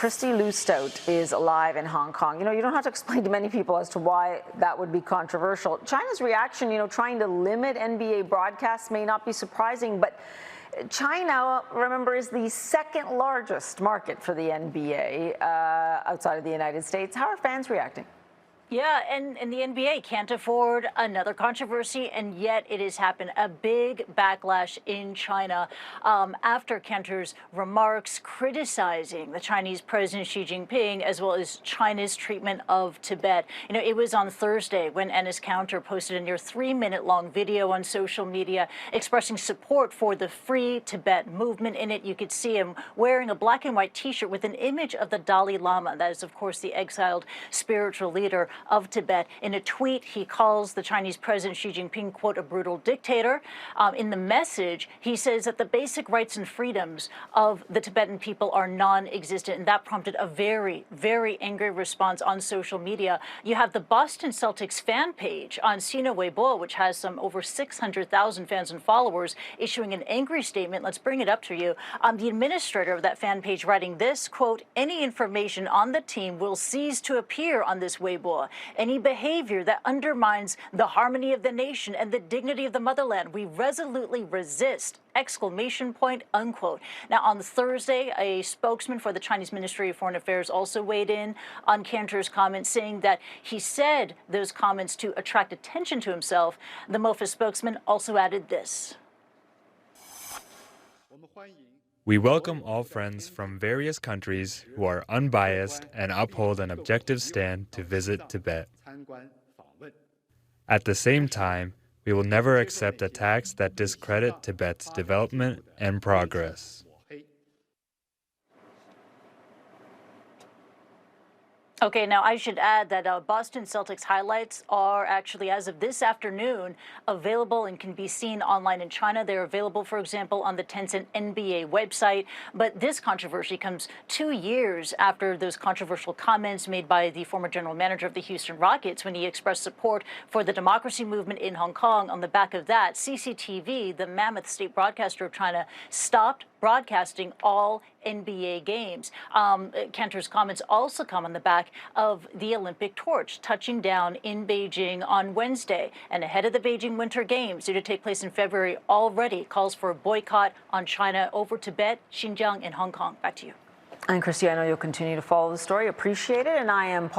Stout is alive in Hong Kong. You don't have to explain to many people as to why that would be controversial. China's reaction, trying to limit NBA broadcasts may not be surprising, but China, remember, is the second largest market for the NBA outside of the United States. How are fans reacting? Yeah, and the NBA can't afford another controversy, and yet it has happened. A big backlash in China after Kanter's remarks criticizing the Chinese President Xi Jinping as well as China's treatment of Tibet. It was on Thursday when Enes Kanter posted a near 3-minute-long video on social media expressing support for the Free Tibet movement. In it, you could see him wearing a black and white T-shirt with an image of the Dalai Lama. That is, of course, the exiled spiritual leader of Tibet. In a tweet, he calls the Chinese President Xi Jinping, quote, a brutal dictator. In the message, he says that the basic rights and freedoms of the Tibetan people are non-existent, and that prompted a very, very angry response on social media. You have the Boston Celtics fan page on Sina Weibo, which has some over 600,000 fans and followers, issuing an angry statement. Let's bring it up to you. The administrator of that fan page writing this, quote, any information on the team will cease to appear on this Weibo. Any behavior that undermines the harmony of the nation and the dignity of the motherland, we resolutely resist, exclamation point, unquote. Now, on Thursday, a spokesman for the Chinese Ministry of Foreign Affairs also weighed in on Kanter's comments, saying that he said those comments to attract attention to himself. The MOFA spokesman also added this. We welcome all friends from various countries who are unbiased and uphold an objective stand to visit Tibet. At the same time, we will never accept attacks that discredit Tibet's development and progress. Okay, now I should add that Boston Celtics highlights are actually, as of this afternoon, available and can be seen online in China. They're available, for example, on the Tencent NBA website. But this controversy comes 2 years after those controversial comments made by the former general manager of the Houston Rockets when he expressed support for the democracy movement in Hong Kong. On the back of that, CCTV, the mammoth state broadcaster of China, stopped broadcasting all NBA games. Kanter's comments also come on the back of the Olympic torch touching down in Beijing on Wednesday. And ahead of the Beijing Winter Games, due to take place in February, already calls for a boycott on China over Tibet, Xinjiang, and Hong Kong. Back to you. And Kristie, I know you'll continue to follow the story. Appreciate it. And I am